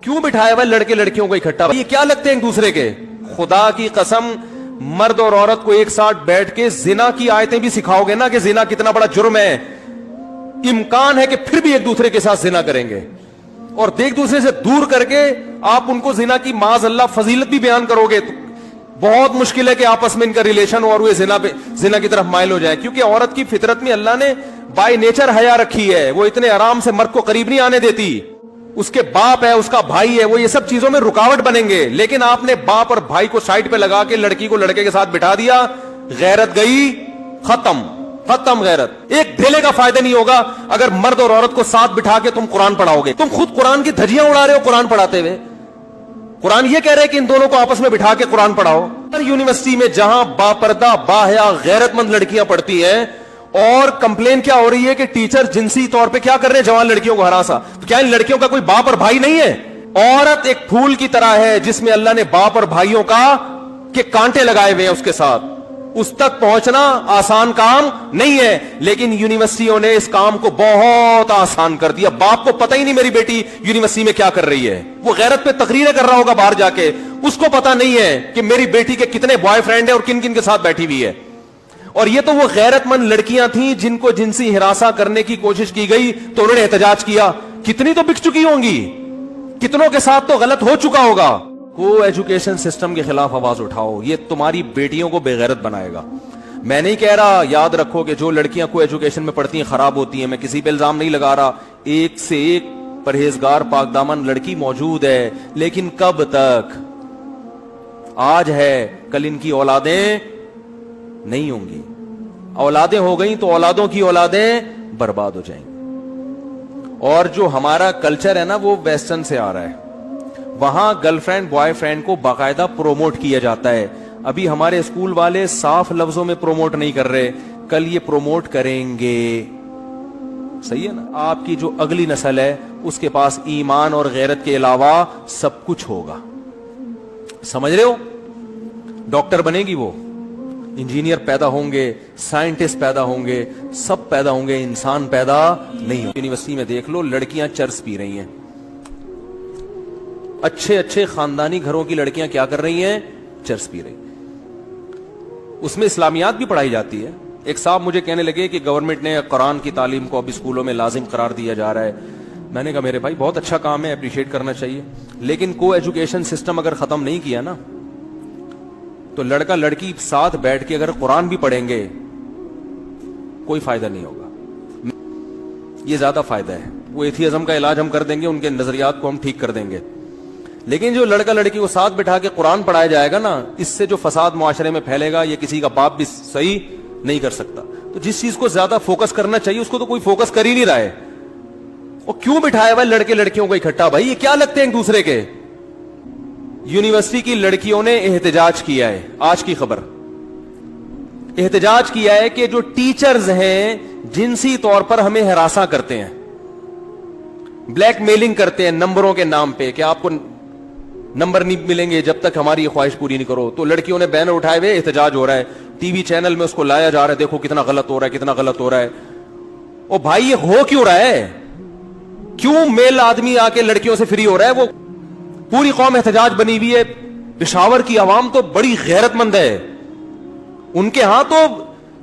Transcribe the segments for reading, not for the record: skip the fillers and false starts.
کیوں بٹھایا ہوا لڑکے لڑکیوں کو اکٹھا؟ یہ کیا لگتے ہیں ایک دوسرے کے؟ خدا کی قسم مرد اور عورت کو ایک ساتھ بیٹھ کے زنا کی آیتیں بھی سکھاؤ گے نا کہ زنا کتنا بڑا جرم ہے، امکان ہے کہ پھر بھی ایک دوسرے کے ساتھ زنا کریں گے، اور ایک دوسرے سے دور کر کے آپ ان کو زنا کی معاذ اللہ فضیلت بھی بیان کرو گے تو بہت مشکل ہے کہ آپس میں ان کا ریلیشن اور وہ زنا کی طرف مائل ہو جائے. کیونکہ عورت کی فطرت میں اللہ نے بائی نیچر حیا رکھی ہے، وہ اتنے آرام سے مرد کو قریب نہیں آنے دیتی. اس کے باپ ہے، اس کا بھائی ہے، وہ یہ سب چیزوں میں رکاوٹ بنیں گے. لیکن آپ نے باپ اور بھائی کو سائڈ پہ لگا کے لڑکی کو لڑکے کے ساتھ بٹھا دیا، غیرت گئی، ختم غیرت. ایک ڈھیلے کا فائدہ نہیں ہوگا اگر مرد اور عورت کو ساتھ بٹھا کے تم قرآن پڑھاؤ گے. تم خود قرآن کی دھجیاں اڑا رہے ہو قرآن پڑھاتے ہوئے. قرآن یہ کہہ رہے کہ ان دونوں کو آپس میں بٹھا کے قرآن پڑھاؤ. یونیورسٹی میں جہاں باپردہ باحیا غیرت مند لڑکیاں پڑھتی ہیں اور کمپلین کیا ہو رہی ہے کہ ٹیچر جنسی طور پہ کیا کر رہے ہیں، جوان لڑکیوں کو ہراساں. تو کیا ان لڑکیوں کا کوئی باپ اور بھائی نہیں ہے؟ عورت ایک پھول کی طرح ہے جس میں اللہ نے باپ اور بھائیوں کا کے کانٹے لگائے ہوئے ہیں اس کے ساتھ. اس تک پہنچنا آسان کام نہیں ہے، لیکن یونیورسٹیوں نے اس کام کو بہت آسان کر دیا. باپ کو پتہ ہی نہیں میری بیٹی یونیورسٹی میں کیا کر رہی ہے، وہ غیرت پہ تقریریں کر رہا ہوگا باہر جا کے، اس کو پتہ نہیں ہے کہ میری بیٹی کے کتنے بوائے فرینڈ ہیں اور کن کن کے ساتھ بیٹھی ہوئی ہے. اور یہ تو وہ غیرت مند لڑکیاں تھیں جن کو جنسی ہراساں کرنے کی کوشش کی گئی تو انہوں نے احتجاج کیا. کتنی تو بک چکی ہوں گی، کتنوں کے ساتھ تو غلط ہو چکا ہوگا. کو ایجوکیشن سسٹم کے خلاف آواز اٹھاؤ، یہ تمہاری بیٹیوں کو بے غیرت بنائے گا. میں نہیں کہہ رہا، یاد رکھو کہ جو لڑکیاں کو ایجوکیشن میں پڑھتی ہیں خراب ہوتی ہیں، میں کسی پہ الزام نہیں لگا رہا. ایک سے ایک پرہیزگار پاک دامن لڑکی موجود ہے، لیکن کب تک؟ آج ہے، کل ان کی اولادیں نہیں ہوں گی. اولادیں ہو گئیں تو اولادوں کی اولادیں برباد ہو جائیں گی. اور جو ہمارا کلچر ہے نا وہ ویسٹرن سے آ رہا ہے، وہاں گرل فرینڈ بوائے فرینڈ کو باقاعدہ پروموٹ کیا جاتا ہے. ابھی ہمارے اسکول والے صاف لفظوں میں پروموٹ نہیں کر رہے، کل یہ پروموٹ کریں گے. صحیح ہے نا؟ آپ کی جو اگلی نسل ہے اس کے پاس ایمان اور غیرت کے علاوہ سب کچھ ہوگا. سمجھ رہے ہو؟ ڈاکٹر بنے گی، وہ انجینئر پیدا ہوں گے، سائنٹسٹ پیدا ہوں گے، سب پیدا ہوں گے، انسان پیدا نہیں ہو. یونیورسٹی میں دیکھ لو لڑکیاں چرس پی رہی ہیں. اچھے اچھے خاندانی گھروں کی لڑکیاں کیا کر رہی ہیں؟ چرس پی رہی. اس میں اسلامیات بھی پڑھائی جاتی ہے. ایک صاحب مجھے کہنے لگے کہ گورنمنٹ نے قرآن کی تعلیم کو اب اسکولوں میں لازم قرار دیا جا رہا ہے. میں نے کہا میرے بھائی بہت اچھا کام ہے، اپریشیٹ کرنا چاہیے، لیکن کو ایجوکیشن سسٹم اگر ختم نہیں کیا نا تو لڑکا لڑکی ساتھ بیٹھ کے اگر قرآن بھی پڑھیں گے کوئی فائدہ نہیں ہوگا. یہ زیادہ فائدہ ہے. وہ ایتھیزم کا علاج ہم کر دیں گے، ان کے نظریات کو ہم ٹھیک کر دیں گے، لیکن جو لڑکا لڑکی کو ساتھ بٹھا کے قرآن پڑھایا جائے گا نا، اس سے جو فساد معاشرے میں پھیلے گا یہ کسی کا باپ بھی صحیح نہیں کر سکتا. تو جس چیز کو زیادہ فوکس کرنا چاہیے اس کو تو کوئی فوکس کر ہی نہیں رہا ہے. اور کیوں بٹھایا ہوا لڑکے لڑکیوں کو اکٹھا؟ بھائی یہ کیا لگتے ہیں ایک دوسرے کے؟ یونیورسٹی کی لڑکیوں نے احتجاج کیا ہے. آج کی خبر، احتجاج کیا ہے کہ جو ٹیچرز ہیں جنسی طور پر ہمیں ہراساں کرتے ہیں، بلیک میلنگ کرتے ہیں نمبروں کے نام پہ کہ آپ کو نمبر نہیں ملیں گے جب تک ہماری خواہش پوری نہیں کرو. تو لڑکیوں نے بینر اٹھائے ہوئے احتجاج ہو رہا ہے. ٹی وی چینل میں اس کو لایا جا رہا ہے، دیکھو کتنا غلط ہو رہا ہے، کتنا غلط ہو رہا ہے. او بھائی یہ ہو کیوں رہا ہے؟ کیوں میل آدمی آ کے لڑکیوں سے فری ہو رہا ہے؟ وہ پوری قوم احتجاج بنی ہوئی ہے. پشاور کی عوام تو بڑی غیرت مند ہے، ان کے ہاں تو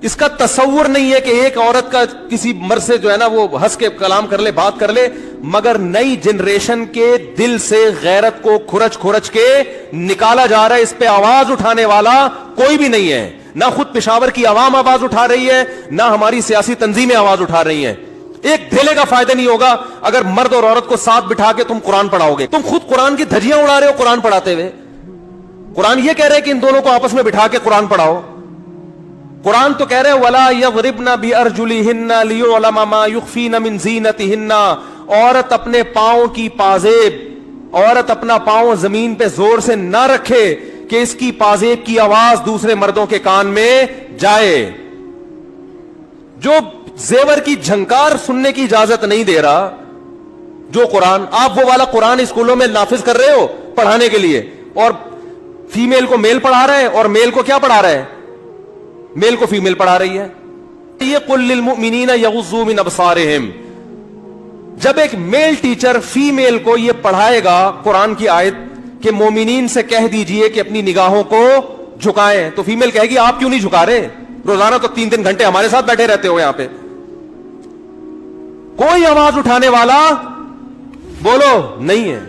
اس کا تصور نہیں ہے کہ ایک عورت کا کسی مرد سے جو ہے نا وہ ہنس کے کلام کر لے، بات کر لے. مگر نئی جنریشن کے دل سے غیرت کو کھرچ کھرچ کے نکالا جا رہا ہے. اس پہ آواز اٹھانے والا کوئی بھی نہیں ہے. نہ خود پشاور کی عوام آواز اٹھا رہی ہے، نہ ہماری سیاسی تنظیمیں آواز اٹھا رہی ہیں. ایک ڈھیلے کا فائدہ نہیں ہوگا اگر مرد اور عورت کو ساتھ بٹھا کے تم قرآن پڑھاؤ گے. تم خود قرآن کی دھجیاں اڑا رہے ہو قرآن پڑھاتے ہوئے. قرآن یہ کہہ رہے کہ ان دونوں کو آپس میں بٹھا کے قرآن پڑھاؤ. قرآن تو کہہ رہے وَلَا يَضْرِبْنَ بِأَرْجُلِهِنَّ لِيُعْلَمَ مَا يُخْفِينَ مِنْ زِينَتِهِنَّ. عورت اپنے پاؤں کی پازیب، عورت اپنا پاؤں زمین پہ زور سے نہ رکھے کہ اس کی پازیب کی آواز دوسرے مردوں کے کان میں جائے. جو زیور کی جھنکار سننے کی اجازت نہیں دے رہا جو قرآن، آپ وہ والا قرآن اسکولوں میں نافذ کر رہے ہو پڑھانے کے لیے، اور فیمیل کو میل پڑھا رہا ہے اور میل کو کیا پڑھا رہا ہے؟ میل کو فیمیل پڑھا رہی ہے. یہ قُلْ لِلْمُؤْمِنِينَ يَغُضُّوا مِنْ أَبْصَارِهِمْ. جب ایک میل ٹیچر فیمیل کو یہ پڑھائے گا قرآن کی آیت کہ مومنین سے کہہ دیجئے کہ اپنی نگاہوں کو جھکائیں, تو فیمیل کہے گی آپ کیوں نہیں جھکا رہے, روزانہ تو 3 گھنٹے ہمارے ساتھ بیٹھے رہتے ہو یہاں پہ, کوئی آواز اٹھانے والا بولو نہیں ہے.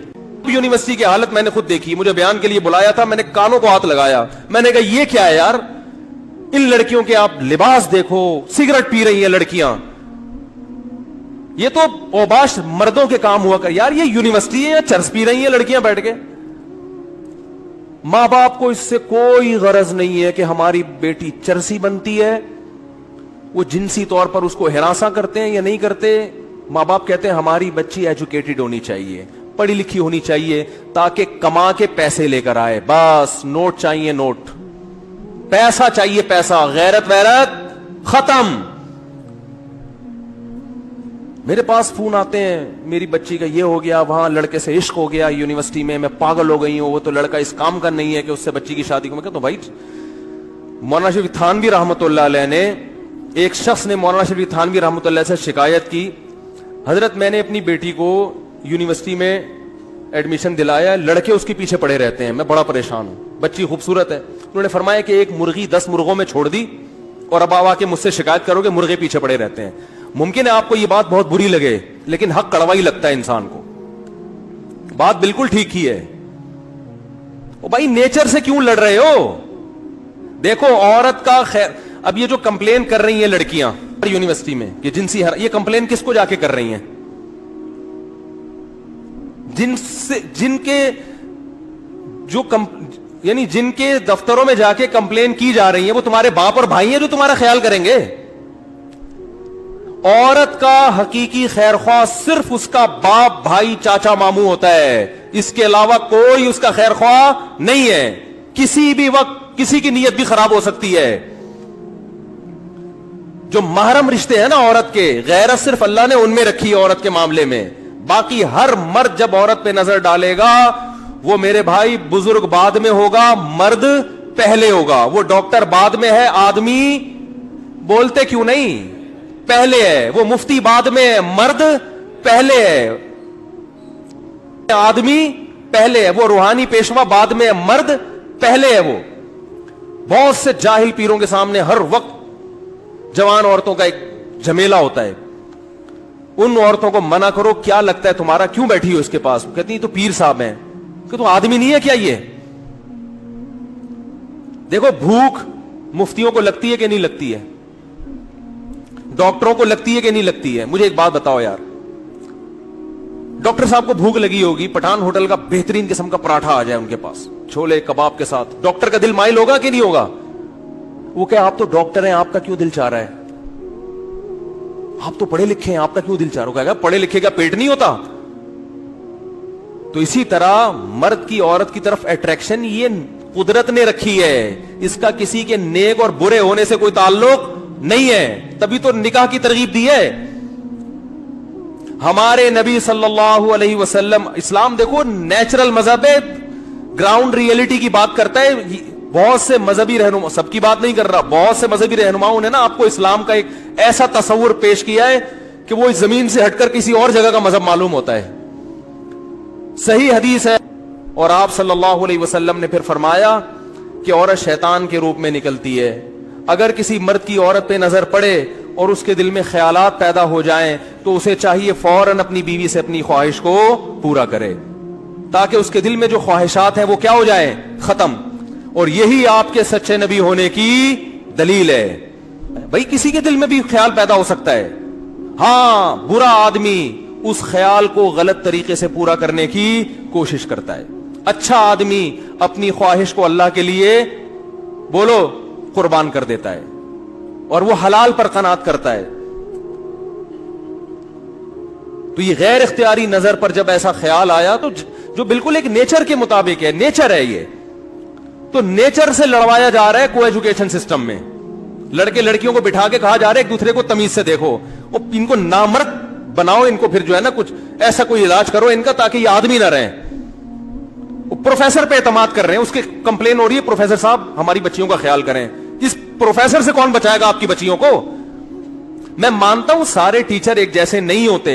یونیورسٹی کی حالت میں نے خود دیکھی, مجھے بیان کے لیے بلایا تھا, میں نے کانوں کو ہاتھ لگایا, میں نے کہا یہ کیا ہے یار, ان لڑکیوں کے آپ لباس دیکھو, سگریٹ پی رہی ہیں لڑکیاں, یہ تو اوباش مردوں کے کام ہوا کر, یار یہ یونیورسٹی ہے یا چرس پی رہی ہیں لڑکیاں بیٹھ کے. ماں باپ کو اس سے کوئی غرض نہیں ہے کہ ہماری بیٹی چرسی بنتی ہے, وہ جنسی طور پر اس کو ہراساں کرتے ہیں یا نہیں کرتے. ماں باپ کہتے ہیں ہماری بچی ایجوکیٹڈ ہونی چاہیے, پڑھی لکھی ہونی چاہیے تاکہ کما کے پیسے لے کر آئے, بس نوٹ چاہیے نوٹ, پیسہ چاہیے پیسہ, غیرت ویرت ختم. میرے پاس فون آتے ہیں میری بچی کا یہ ہو گیا, وہاں لڑکے سے عشق ہو گیا یونیورسٹی میں پاگل ہو گئی ہوں, وہ تو لڑکا اس کام کا نہیں ہے کہ اس سے بچی کی شادی کو. میں کہتا ہوں بھائی مولانا شریف تھانوی رحمۃ اللہ علیہ نے, ایک شخص نے مولانا شریف تھانوی رحمۃ اللہ سے شکایت کی, حضرت میں نے اپنی بیٹی کو یونیورسٹی میں ایڈمیشن دلایا, لڑکے اس کے پیچھے پڑے رہتے ہیں, میں بڑا پریشان ہوں, بچی خوبصورت ہے. انہوں نے فرمایا کہ ایک مرغی 10 مرغوں میں چھوڑ دی اور اب آ کے مجھ سے شکایت کرو کہ مرغے پیچھے پڑے رہتے ہیں. ممکن ہے آپ کو یہ بات بہت بری لگے, لیکن حق کڑوا ہی لگتا ہے انسان کو, بات بالکل ٹھیک ہی ہے. او بھائی نیچر سے کیوں لڑ رہے ہو, دیکھو عورت کا خیر. اب یہ جو کمپلین کر رہی ہیں لڑکیاں یونیورسٹی میں کہ جنسی یہ کمپلین کس کو جا کے کر رہی ہیں, جن کے جو یعنی جن کے دفتروں میں جا کے کمپلین کی جا رہی ہیں وہ تمہارے باپ اور بھائی ہیں جو تمہارا خیال کریں گے. عورت کا حقیقی خیر خواہ صرف اس کا باپ بھائی چاچا ماموں ہوتا ہے, اس کے علاوہ کوئی اس کا خیر خواہ نہیں ہے. کسی بھی وقت کسی کی نیت بھی خراب ہو سکتی ہے. جو محرم رشتے ہیں نا عورت کے, غیرت صرف اللہ نے ان میں رکھی ہے عورت کے معاملے میں, باقی ہر مرد جب عورت پہ نظر ڈالے گا وہ میرے بھائی بزرگ بعد میں ہوگا, مرد پہلے ہوگا. وہ ڈاکٹر بعد میں ہے, آدمی بولتے کیوں نہیں پہلے ہے. وہ مفتی بعد میں ہے, مرد پہلے ہے. آدمی پہلے ہے. وہ روحانی پیشوا بعد میں ہے, مرد پہلے ہے. وہ بہت سے جاہل پیروں کے سامنے ہر وقت جوان عورتوں کا ایک جھمیلا ہوتا ہے. ان عورتوں کو منع کرو, کیا لگتا ہے تمہارا, کیوں بیٹھی ہو اس کے پاس, کہتی تو پیر صاحب ہیں, کہ تو آدمی نہیں ہے کیا. یہ دیکھو بھوک مفتیوں کو لگتی ہے کہ نہیں لگتی ہے, ڈاکٹروں کو لگتی ہے کہ نہیں لگتی ہے. مجھے ایک بات بتاؤ یار, ڈاکٹر صاحب کو بھوک لگی ہوگی, پٹھان ہوٹل کا بہترین قسم کا پراٹھا آ جائے ان کے پاس چھولے کباب کے ساتھ, ڈاکٹر کا دل مائل ہوگا کہ نہیں ہوگا. وہ کہ آپ تو ڈاکٹر ہیں, آپ کا کیوں دل چاہ رہا ہے, آپ تو پڑھے لکھے ہیں, آپ کا کیوں دل چاہ رہا ہے. پڑھے لکھے کا پیٹ نہیں ہوتا. تو اسی طرح مرد کی عورت کی طرف اٹریکشن یہ قدرت نے رکھی ہے, اس کا کسی کے نیک اور برے ہونے سے کوئی تعلق نہیں ہے. تبھی تو نکاح کی ترغیب دی ہے ہمارے نبی صلی اللہ علیہ وسلم. اسلام دیکھو نیچرل مذہب ہے, گراؤنڈ ریئلٹی کی بات کرتا ہے. بہت سے مذہبی رہنما, سب کی بات نہیں کر رہا, بہت سے مذہبی رہنماؤں نے نا آپ کو اسلام کا ایک ایسا تصور پیش کیا ہے کہ وہ اس زمین سے ہٹ کر کسی اور جگہ کا مذہب معلوم ہوتا ہے. صحیح حدیث ہے, اور آپ صلی اللہ علیہ وسلم نے پھر فرمایا کہ عورت شیطان کے روپ میں نکلتی ہے. اگر کسی مرد کی عورت پہ نظر پڑے اور اس کے دل میں خیالات پیدا ہو جائیں تو اسے چاہیے فوراً اپنی بیوی سے اپنی خواہش کو پورا کرے, تاکہ اس کے دل میں جو خواہشات ہیں وہ کیا ہو جائیں, ختم. اور یہی آپ کے سچے نبی ہونے کی دلیل ہے. بھائی کسی کے دل میں بھی خیال پیدا ہو سکتا ہے, ہاں برا آدمی اس خیال کو غلط طریقے سے پورا کرنے کی کوشش کرتا ہے. اچھا آدمی اپنی خواہش کو اللہ کے لیے بولو قربان کر دیتا ہے اور وہ حلال پر قناعت کرتا ہے. تو یہ غیر اختیاری نظر پر جب ایسا خیال آیا تو جو بالکل ایک نیچر کے مطابق ہے, نیچر ہے یہ, تو نیچر سے لڑوایا جا رہا ہے کو ایجوکیشن سسٹم میں. لڑکے لڑکیوں کو بٹھا کے کہا جا رہا ہے ایک دوسرے کو تمیز سے دیکھو, ان کو نامرد بناؤ, ان کو پھر جو ہے نا کچھ ایسا کوئی علاج کرو ان کا تاکہ یہ آدمی نہ رہیں. پروفیسر پہ اعتماد کر رہے ہیں, اس کی کمپلین ہو رہی ہے پروفیسر صاحب ہماری بچیوں کا خیال کریں. اس پروفیسر سے کون بچائے گا آپ کی بچیوں کو. میں مانتا ہوں سارے ٹیچر ایک جیسے نہیں ہوتے,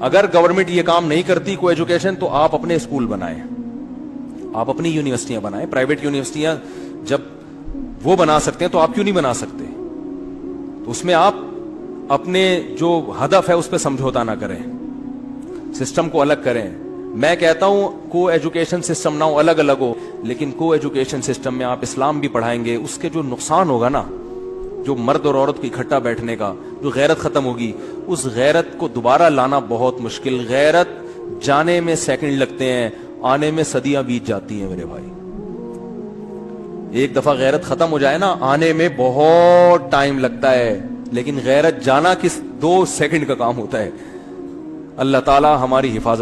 اگر گورنمنٹ یہ کام نہیں کرتی کو ایجوکیشن, تو آپ اپنے اسکول بنائیں, آپ اپنی یونیورسٹیاں بنائیں. پرائیویٹ یونیورسٹیاں جب وہ بنا سکتے ہیں تو آپ کیوں نہیں بنا سکتے؟ تو اس میں آپ اپنے جو ہدف ہے اس پہ سمجھوتا نہ کریں, سسٹم کو الگ کریں. میں کہتا ہوں کو ایجوکیشن سسٹم نہ ہو, الگ الگ ہو, لیکن کو ایجوکیشن سسٹم میں آپ اسلام بھی پڑھائیں گے, اس کے جو نقصان ہوگا نا, جو مرد اور عورت کو اکٹھا بیٹھنے کا, جو غیرت ختم ہوگی, اس غیرت کو دوبارہ لانا بہت مشکل. غیرت جانے میں سیکنڈ لگتے ہیں, آنے میں صدیاں بیت جاتی ہیں میرے بھائی. ایک دفعہ غیرت ختم ہو جائے نا, آنے میں بہت ٹائم لگتا ہے, لیکن غیرت جانا کس 2 سیکنڈ کا کام ہوتا ہے. اللہ تعالی ہماری حفاظت